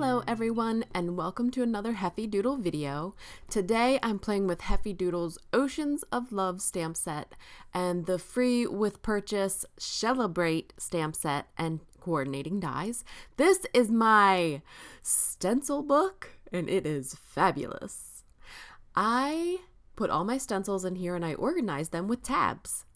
Hello everyone and welcome to another Heffy Doodle video. Today I'm playing with Heffy Doodle's Oceans of Love stamp set and the free with purchase Celebrate stamp set and coordinating dies. This is my stencil book and it is fabulous. I put all my stencils in here and I organized them with tabs.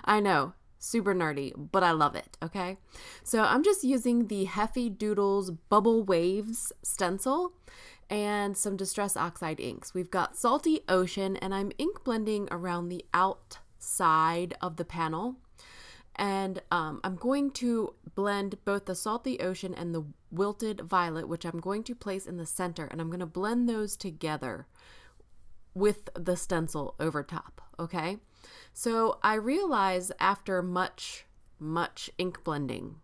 I know. Super nerdy, but I love it, okay? So I'm just using the Heffy Doodle's Bubble Waves stencil and some Distress Oxide inks. We've got Salty Ocean, and I'm ink blending around the outside of the panel. And I'm going to blend both the Salty Ocean and the Wilted Violet, which I'm going to place in the center, and I'm going to blend those together with the stencil over top, okay? So I realized after much ink blending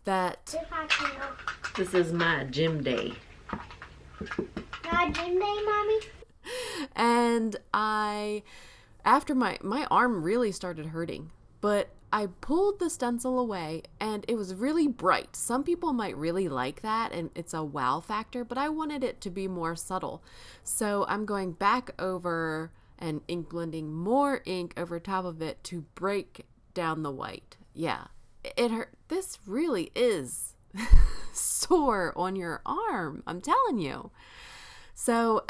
that this is my gym day. Not gym day, Mommy? And after my arm really started hurting, but I pulled the stencil away and it was really bright. Some people might really like that and it's a wow factor, but I wanted it to be more subtle. So I'm going back over and ink blending more ink over top of it to break down the white. Yeah, it hurt. This really is sore on your arm, I'm telling you. So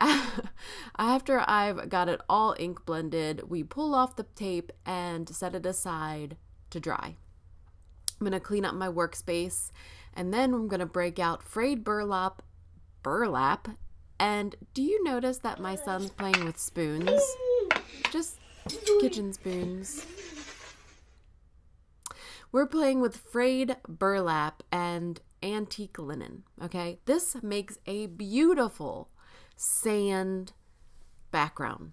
after I've got it all ink blended, we pull off the tape and set it aside to dry. I'm going to clean up my workspace and then I'm going to break out Frayed Burlap. And do you notice that my son's playing with spoons? Just kitchen spoons. We're playing with Frayed Burlap and antique linen, okay? This makes a beautiful sand background.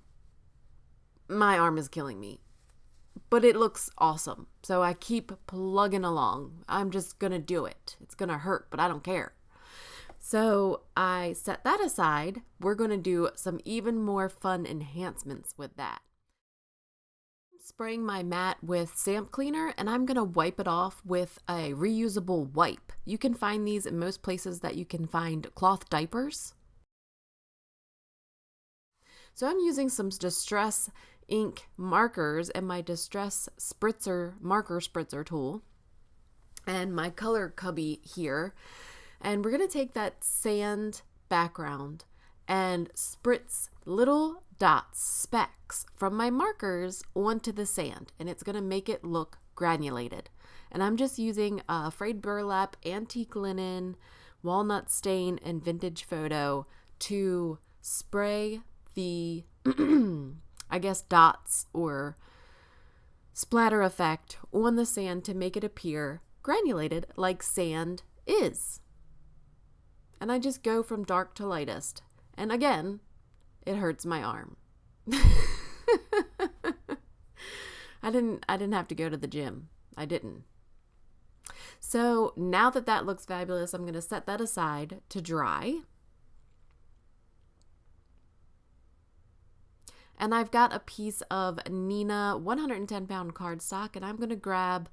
My arm is killing me, but it looks awesome. So I keep plugging along. I'm just gonna do it. It's gonna hurt, but I don't care. So I set that aside. We're going to do some even more fun enhancements with that. I'm spraying my mat with stamp cleaner and I'm going to wipe it off with a reusable wipe. You can find these in most places that you can find cloth diapers. So I'm using some Distress ink markers and my Distress marker spritzer tool and my color cubby here. And we're going to take that sand background and spritz little dots, specks from my markers onto the sand. And it's going to make it look granulated. And I'm just using Frayed Burlap, antique linen, walnut stain, and vintage photo to spray the, I guess, dots or splatter effect on the sand to make it appear granulated like sand is. And I just go from dark to lightest. And again, it hurts my arm. I didn't have to go to the gym. I didn't. So now that that looks fabulous, I'm going to set that aside to dry. And I've got a piece of Neenah 110-pound cardstock, and I'm going to grab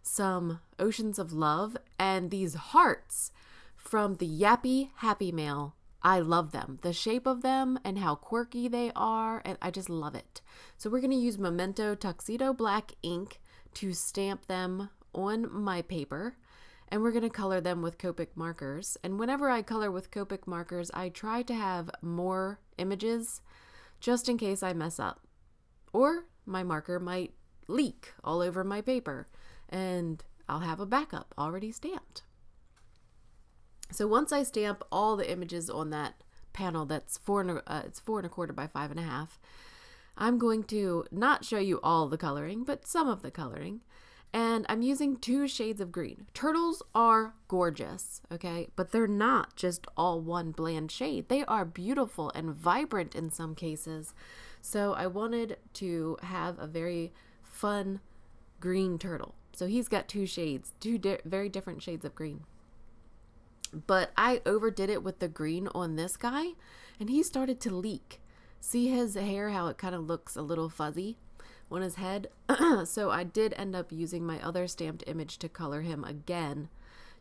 some Oceans of Love and these hearts from the Yappy Happy Mail. I love them. The shape of them and how quirky they are, and I just love it. So we're going to use Memento Tuxedo black ink to stamp them on my paper, and we're going to color them with Copic markers. And whenever I color with Copic markers, I try to have more images just in case I mess up. Or my marker might leak all over my paper, and I'll have a backup already stamped. So once I stamp all the images on that panel that's 4 1/4 by 5.5, I'm going to not show you all the coloring, but some of the coloring. And I'm using 2 shades of green. Turtles are gorgeous, okay? But they're not just all one bland shade. They are beautiful and vibrant in some cases. So I wanted to have a very fun green turtle. So he's got 2 shades, very different shades of green. But I overdid it with the green on this guy, and he started to leak. See his hair, how it kind of looks a little fuzzy on his head? So I did end up using my other stamped image to color him again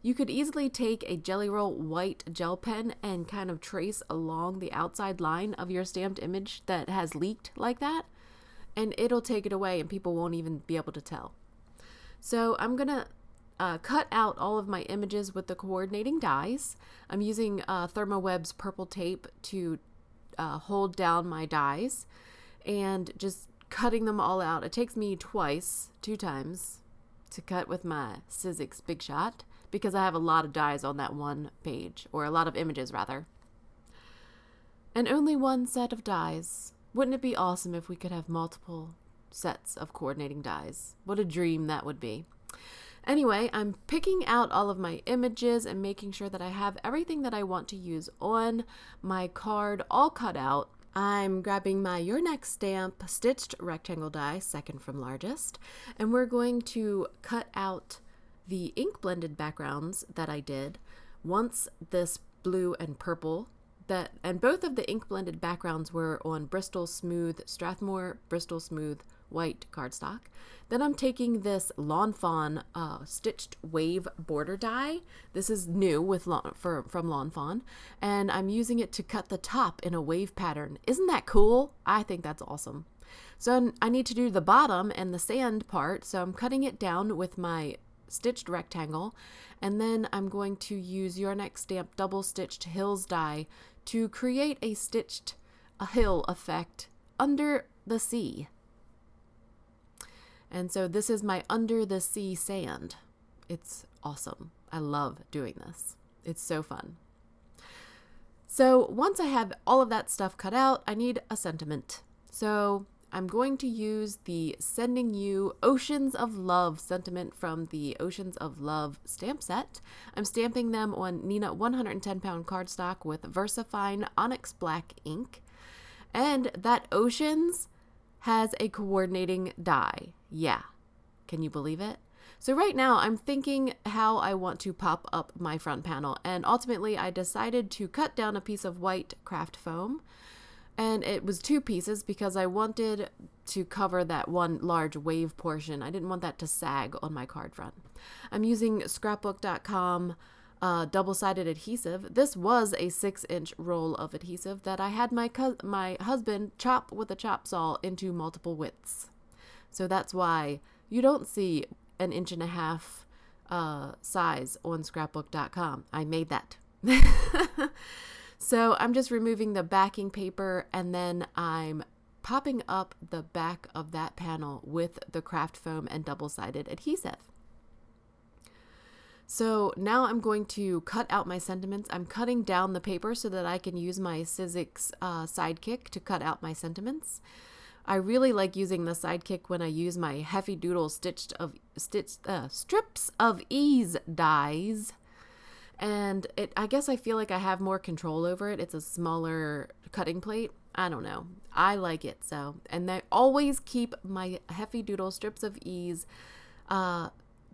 You could easily take a Jelly Roll white gel pen and kind of trace along the outside line of your stamped image that has leaked like that, and it'll take it away and people won't even be able to tell. So I'm going to cut out all of my images with the coordinating dies. I'm using Thermoweb's purple tape to hold down my dies and just cutting them all out. It takes me two times to cut with my Sizzix Big Shot because I have a lot of dies on that one page, or a lot of images rather. And only one set of dies. Wouldn't it be awesome if we could have multiple sets of coordinating dies? What a dream that would be. Anyway, I'm picking out all of my images and making sure that I have everything that I want to use on my card all cut out. I'm grabbing my Your Next Stamp stitched rectangle die, second from largest, and we're going to cut out the ink blended backgrounds that I did. Once this blue and purple, and both of the ink blended backgrounds were on Bristol Smooth Strathmore Bristol Smooth white cardstock. Then I'm taking this Lawn Fawn stitched wave border die. This is new from Lawn Fawn, and I'm using it to cut the top in a wave pattern. Isn't that cool? I think that's awesome. So I need to do the bottom and the sand part, so I'm cutting it down with my stitched rectangle, and then I'm going to use Your Next Stamp double stitched hills die to create a hill effect under the sea. And so this is my under the sea sand. It's awesome. I love doing this. It's so fun. So once I have all of that stuff cut out, I need a sentiment. So I'm going to use the Sending You Oceans of Love sentiment from the Oceans of Love stamp set. I'm stamping them on Neenah 110 pound cardstock with Versafine Onyx black ink. And that Oceans has a coordinating die. Yeah. Can you believe it? So right now I'm thinking how I want to pop up my front panel, and ultimately I decided to cut down a piece of white craft foam, and it was 2 pieces because I wanted to cover that one large wave portion. I didn't want that to sag on my card front. I'm using scrapbook.com double-sided adhesive. This was a 6-inch roll of adhesive that I had my husband chop with a chop saw into multiple widths. So that's why you don't see 1.5 inch size on scrapbook.com. I made that. So I'm just removing the backing paper, and then I'm popping up the back of that panel with the craft foam and double-sided adhesive. So now I'm going to cut out my sentiments. I'm cutting down the paper so that I can use my Sizzix Sidekick to cut out my sentiments. I really like using the Sidekick when I use my Heffy Doodle strips of ease dies. And I guess I feel like I have more control over it. It's a smaller cutting plate. I don't know. I like it so. And I always keep my Heffy Doodle strips of ease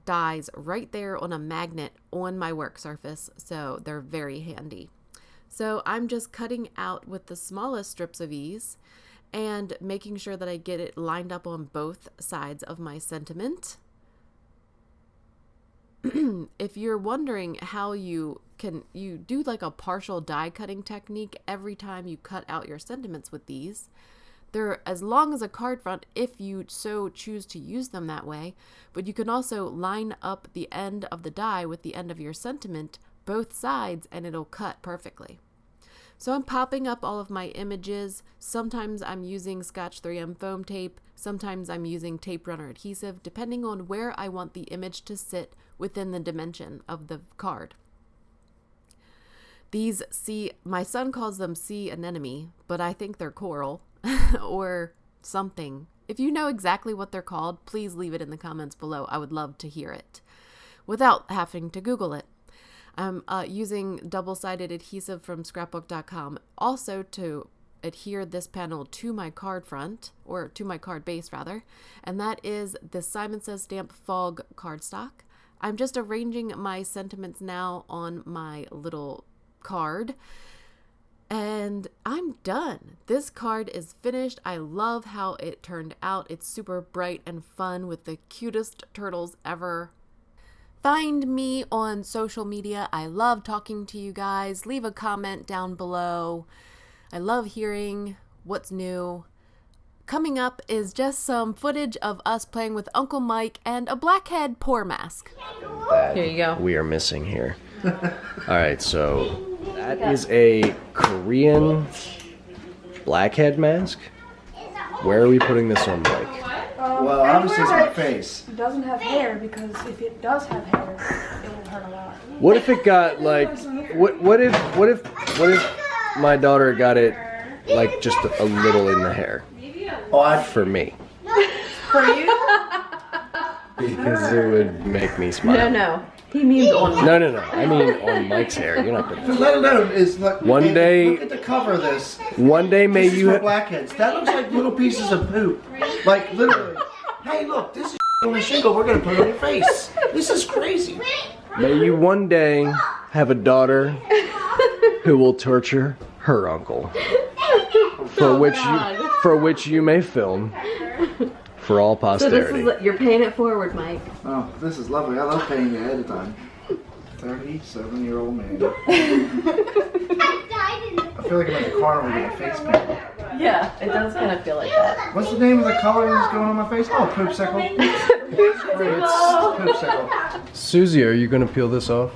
dies right there on a magnet on my work surface, so they're very handy. So I'm just cutting out with the smallest strips of ease and making sure that I get it lined up on both sides of my sentiment. If you're wondering how you do like a partial die cutting technique every time you cut out your sentiments with these. They're as long as a card front if you so choose to use them that way, but you can also line up the end of the die with the end of your sentiment, both sides, and it'll cut perfectly. So I'm popping up all of my images. Sometimes I'm using Scotch 3M foam tape. Sometimes I'm using tape runner adhesive, depending on where I want the image to sit within the dimension of the card. These my son calls them sea anemone, but I think they're coral or something. If you know exactly what they're called, please leave it in the comments below. I would love to hear it without having to Google it. I'm using double-sided adhesive from scrapbook.com also to adhere this panel to my card front, or to my card base rather, and that is the Simon Says Stamp Fog cardstock. I'm just arranging my sentiments now on my little card, and I'm done. This card is finished. I love how it turned out. It's super bright and fun with the cutest turtles ever. Find me on social media. I love talking to you guys. Leave a comment down below. I love hearing what's new. Coming up is just some footage of us playing with Uncle Mike and a blackhead pour mask. Here you go. We are missing here. Alright, so that is a Korean blackhead mask. Where are we putting this on, Mike? Well, obviously it's my face. It doesn't have hair, because if it does have hair, it will hurt a lot. What if it got like what if my daughter got it like just a little in the hair? For me. For you? Because it would make me smile. No. He means on. No. I mean on Mike's hair. You're not gonna. Let alone is like One day- Look at the cover of this. One day may This is you. for blackheads. That looks like little pieces of poop. Like literally. Hey, look, this is on a shingle. We're gonna put it on your face. This is crazy. May you one day have a daughter who will torture her uncle, for which you may film for all So posterity. this is, you're paying it forward, Mike. Oh, this is lovely. I love paying ahead of time. 37-year-old man. I feel like I'm at the carnival with my face paint. Yeah, it does kind of feel like that. What's the name of the color that's going on my face? Oh, poopsicle. It's poopsicle. Susie, are you gonna peel this off?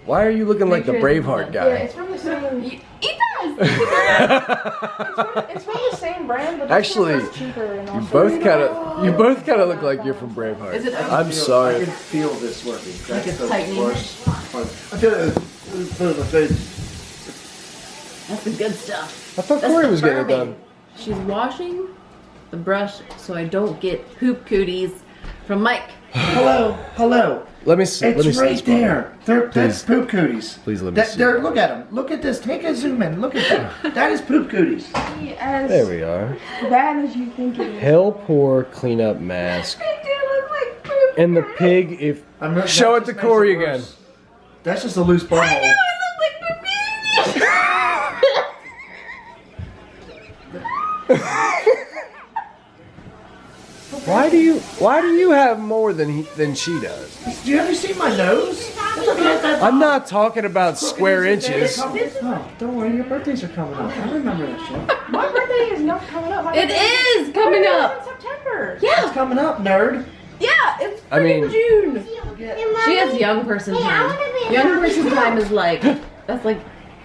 Why are you looking like the Braveheart Yeah, guy? it's from the same. Eat It's from the same brand, but Actually, it's cheaper. And You also both kind of look like you're from Braveheart. Is it- I'm I sorry. can feel this working. That's it's the tightening. worst part. I feel it. Put it on my face. That's the good stuff. I thought That's Corey the was getting it firming. done. She's washing the brush so I don't get poop cooties from Mike. Hello. Let me see. It's let me see right this bottle. there. That's poop cooties. Please let me see. There, look at them. Look at this. Take a zoom in. Look at that. That is poop cooties. as There we are. bad as you think it is. Hell pour cleanup mask. They do look like poop. And the pig, if show it to Corey again. That's just a loose butthole. I look like poop. Why do you have more than she does? Do you ever see my nose? I'm not talking about square inches. Oh, don't worry. Your birthdays are coming up. I remember that shit. My birthday is not coming up. My It birthday is coming up. in September. Yeah, It's coming up, nerd. yeah, it's I mean- freaking June. She has young person time. Young person time is like, that's like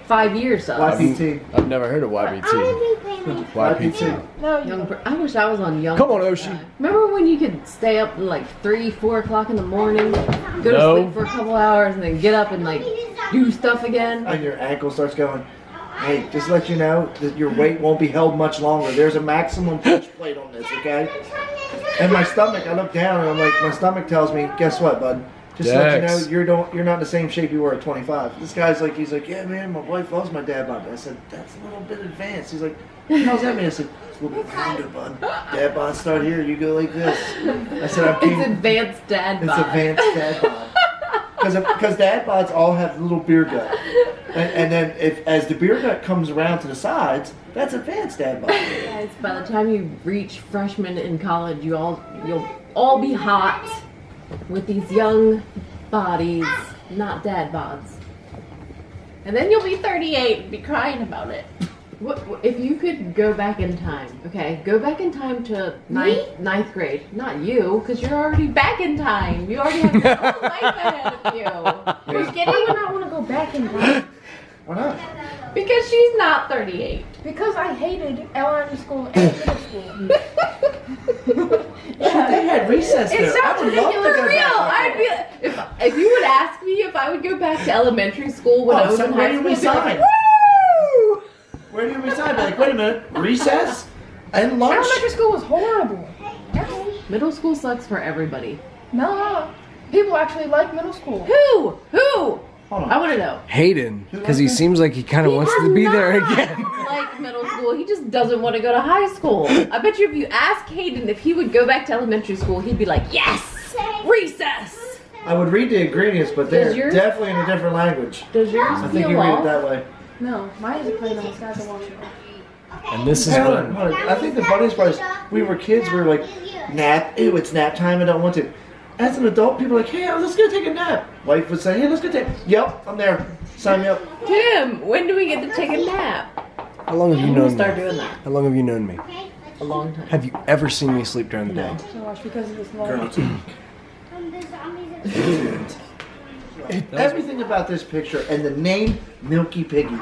5 years of. YPT. I've never heard of YBT. YPT. No, you Young I wish I was on young. Come on, person Oshi. time. Remember when you could stay up like 3, 4 o'clock in the morning, go No. to sleep for a couple hours, and then get up and like do stuff again? And your ankle starts going. Hey, just to let you know that your weight won't be held much longer. There's a maximum push plate on this, okay? And my stomach, I look down and I'm like, my stomach tells me, guess what, bud? Just to let you Dex. know, you're not in the same shape you were at 25. This guy's like, he's like, yeah, man, my wife loves my dad bod. I said, that's a little bit advanced. He's like, what the hell's that mean? I said, it's a little bit rounder, bud. Dad bod start here, you go like this. I said, I'm It's advanced dad It's bod. advanced dad bod. Because dad bods all have little beer gut. And then as the beer gut comes around to the sides, that's advanced dad bod. Guys, by the time you reach freshman in college, you'll all be hot with these young bodies, not dad bods. And then you'll be 38 and be crying about it. What if you could go back in time? Okay, go back in time to ninth grade. Not you, because you're already back in time. You already have your whole life ahead of you. You're kidding? I would not want to go back in time Why not? Because she's not 38. because I hated elementary school and middle school. They had recess there. It sounds I would love to ridiculous. go For real, back. I'd be if you would ask me if I would go back to elementary school when I was so in where high do school, we I'd be like, sign? woo! Where do you reside? Be like, wait a minute, recess and lunch. Elementary school was horrible. Middle school sucks for everybody. No, people actually like middle school. Who? Hold on. I want to know. Hayden, because he seems like he kind of wants to be there again. Like middle school, he just doesn't want to go to high school. I bet you if you ask Hayden if he would go back to elementary school, he'd be like, yes, recess. I would read the ingredients, but they're Does yours- definitely in a different language. Does yours I think feel you read it off? that way. No, mine is a play on Sky's a wash. And this is Hold when on. I think the funniest part is we were kids. We were like, nap. Ew, it's nap time. I don't want to. As an adult, people are like, hey, let's go take a nap. Wife would say, hey, let's go take. Yep, I'm there. Sign me up. Tim, when do we get to take a nap? how long have you I'm known gonna start me? doing that. How long have you known me? A long time. Have you ever seen me sleep during the day? So much because of this Girl, long. The zombies are everything about this picture and the name Milky Piggy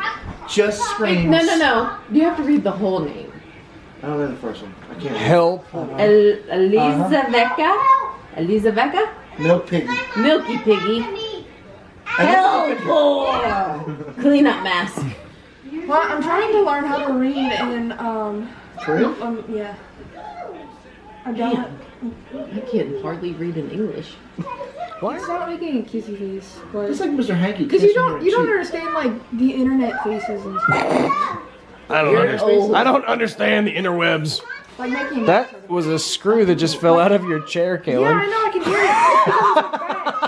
just screams. No. You have to read the whole name. I don't know the first one. I can't. Help! Elizaveka? Milk Piggy. Milky Piggy. Help! Clean up mask. Well, I'm trying to learn how to read and For real? yeah. I'm done. I can hardly read in English. It's not making a kissy face, but Just like Mr. Hanky. because you kissing don't your cheek. understand like the internet faces and stuff. I don't understand. I don't understand the interwebs. Like making That was a screw that just fell out of your chair, Yeah, I Kaylin. know. I can hear it.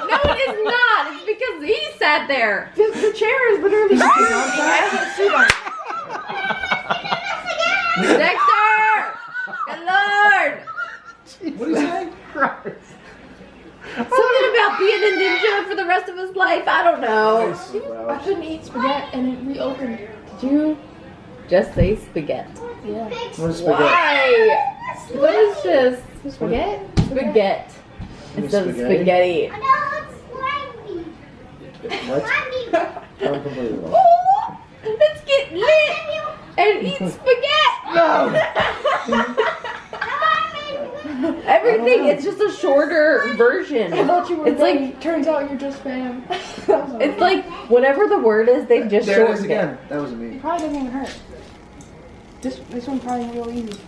No, it is not. It's because he sat there. The chair is literally sticking outside. I have a seat on it. Dexter! Good Lord! What do you say? Something about being a ninja for the rest of his life. I don't know. I couldn't eat spaghetti and it reopened. Did you just say spaghetti? Yeah. What is spaghetti? Why? What is this? Spaghetti? Spaghetti. Instead of spaghetti. What? I'm completely lost. Oh, let's get lit and eat spaghetti. No! Everything, it's just a shorter version. I thought you were. It's like, turns out you're just fam. it's like whatever the word is, they've just There it is shortened again. That wasn't me. It probably doesn't even hurt. This one probably real easy.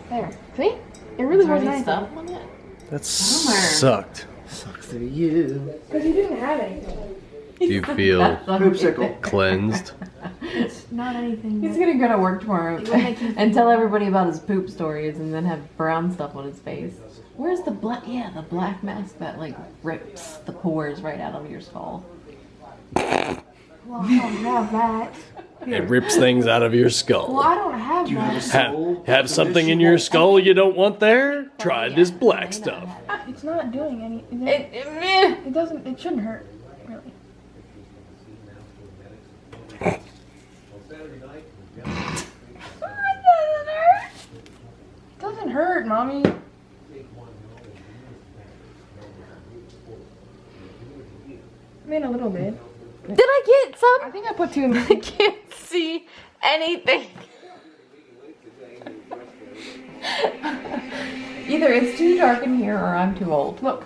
There. See? It really wasn't anything. Stuff on it? That sucked. Sucks to you. Because you didn't have anything. Do you feel Poopsicle. cleansed? It's not anything. He's gonna go to work tomorrow and tell everybody about his poop stories and then have brown stuff on his face. Where's the black? Yeah, the black mask that like rips the pores right out of your skull. Well, I don't have that. It rips things out of your Well, skull. I don't have You have a that. soul. Have something in your skull you don't want there? Try this black stuff. It's not doing anything. Meh. It doesn't. It shouldn't hurt. Really. It doesn't hurt, mommy. I mean, a little bit. Did I get some? I think I put too I can't see anything. Either it's too dark in here or I'm too old. Look.